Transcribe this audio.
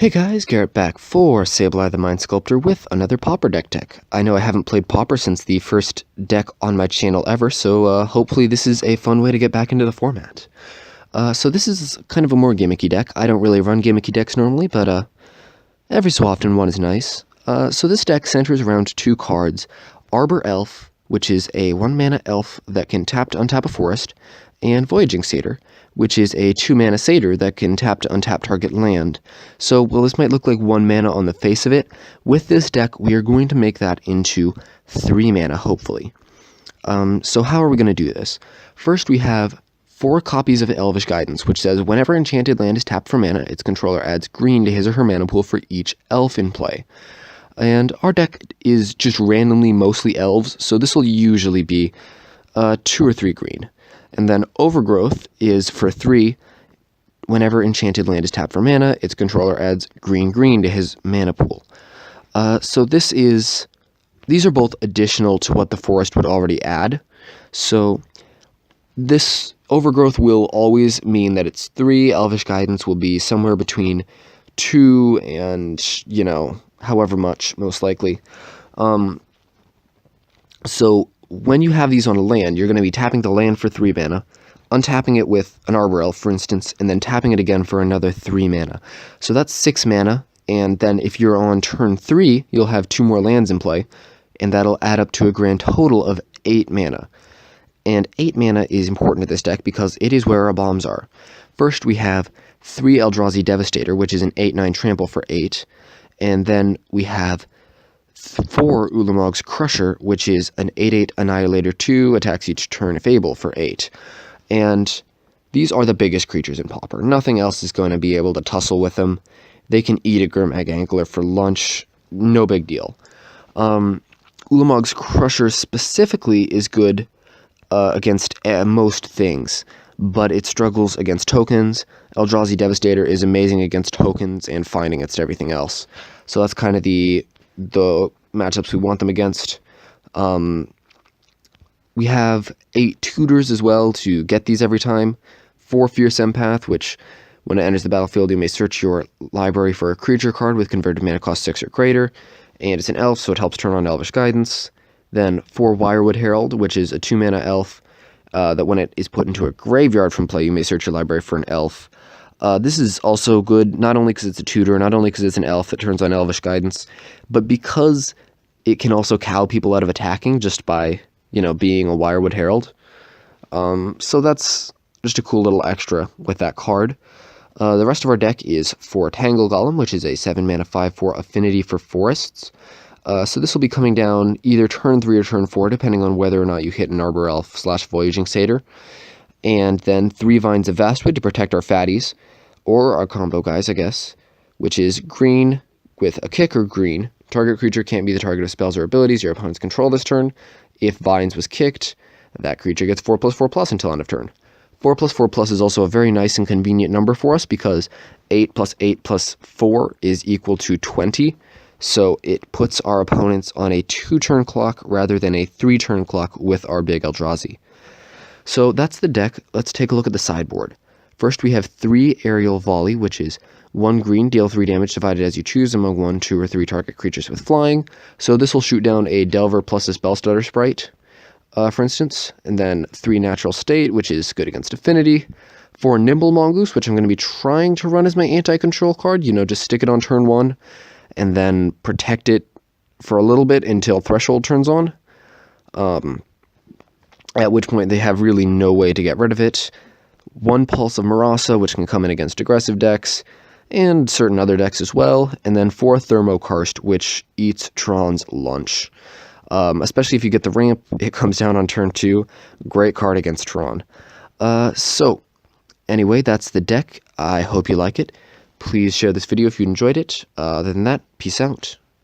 Hey guys, Garrett back for Sableye the Mind Sculptor with another Pauper deck. I know I haven't played Pauper since the first deck on my channel ever, so hopefully this is a fun way to get back into the format. So this is kind of a more gimmicky deck. I don't really run gimmicky decks normally, but every so often one is nice. So this deck centers around two cards, Arbor Elf, which is a 1-mana elf that can tap to untap a forest, and Voyaging Satyr, which is a 2-mana satyr that can tap to untap target land. So, well, this might look like 1 mana on the face of it. With this deck, we are going to make that into 3 mana, hopefully. So how are we going to do this? First, we have 4 copies of Elvish Guidance, which says whenever enchanted land is tapped for mana, its controller adds green to his or her mana pool for each elf in play. And our deck is just randomly mostly elves, so this will usually be 2 or 3 green. And then Overgrowth is for 3. Whenever enchanted land is tapped for mana, its controller adds green to his mana pool. So these are both additional to what the forest would already add. So this Overgrowth will always mean that it's 3. Elvish Guidance will be somewhere between 2 and, however much, most likely. So when you have these on a land, you're going to be tapping the land for 3 mana, untapping it with an Arbor Elf, for instance, and then tapping it again for another 3 mana. So that's 6 mana, and then if you're on turn 3, you'll have 2 more lands in play, and that'll add up to a grand total of 8 mana. And 8 mana is important to this deck because it is where our bombs are. First, we have 3 Eldrazi Devastator, which is an 8/9 trample for 8, and then we have 4 Ulamog's Crusher, which is an 8/8 Annihilator 2, attacks each turn if able for 8. And these are the biggest creatures in Pauper. Nothing else is going to be able to tussle with them. They can eat a Gurmag Angler for lunch, no big deal. Ulamog's Crusher specifically is good against most things, but it struggles against tokens. Eldrazi Devastator is amazing against tokens and fine against everything else. So that's kind of the matchups we want them against. We have 8 Tutors as well to get these every time. 4 Fierce Empath, which when it enters the battlefield, you may search your library for a creature card with converted mana cost 6 or greater, and it's an elf, so it helps turn on Elvish Guidance. Then 4 Wirewood Herald, which is a 2-mana elf, that when it is put into a graveyard from play, you may search your library for an elf. This is also good, not only because it's a tutor, not only because it's an elf that turns on Elvish Guidance, but because it can also cow people out of attacking just by, being a Wirewood Herald. So that's just a cool little extra with that card. The rest of our deck is 4 Tangle Golem, which is a 7-mana 5/4 affinity for forests. So this will be coming down either turn 3 or turn 4, depending on whether or not you hit an Arbor Elf / Voyaging Satyr. And then 3 Vines of Vastwood to protect our fatties, or our combo guys, I guess, which is green with a kicker green. Target creature can't be the target of spells or abilities your opponents control this turn. If Vines was kicked, that creature gets 4/4+ until end of turn. 4/4+ is also a very nice and convenient number for us because 8 + 8 + 4 is equal to 20. So it puts our opponents on a 2-turn clock rather than a 3-turn clock with our big Eldrazi. So that's the deck. Let's take a look at the sideboard. First, we have 3 Aerial Volley, which is 1 green, deal 3 damage divided as you choose among 1, 2, or 3 target creatures with flying. So this will shoot down a Delver plus a Spellstutter Sprite, for instance. And then 3 Natural State, which is good against Affinity. 4 Nimble Mongoose, which I'm going to be trying to run as my anti-control card. Just stick it on turn 1, and then protect it for a little bit until Threshold turns on. At which point they have really no way to get rid of it. 1 Pulse of Marasa, which can come in against aggressive decks, and certain other decks as well. And then 4 Thermokarst, which eats Tron's lunch. Especially if you get the ramp, it comes down on turn 2. Great card against Tron. So, anyway, that's the deck. I hope you like it. Please share this video if you enjoyed it. Other than that, peace out.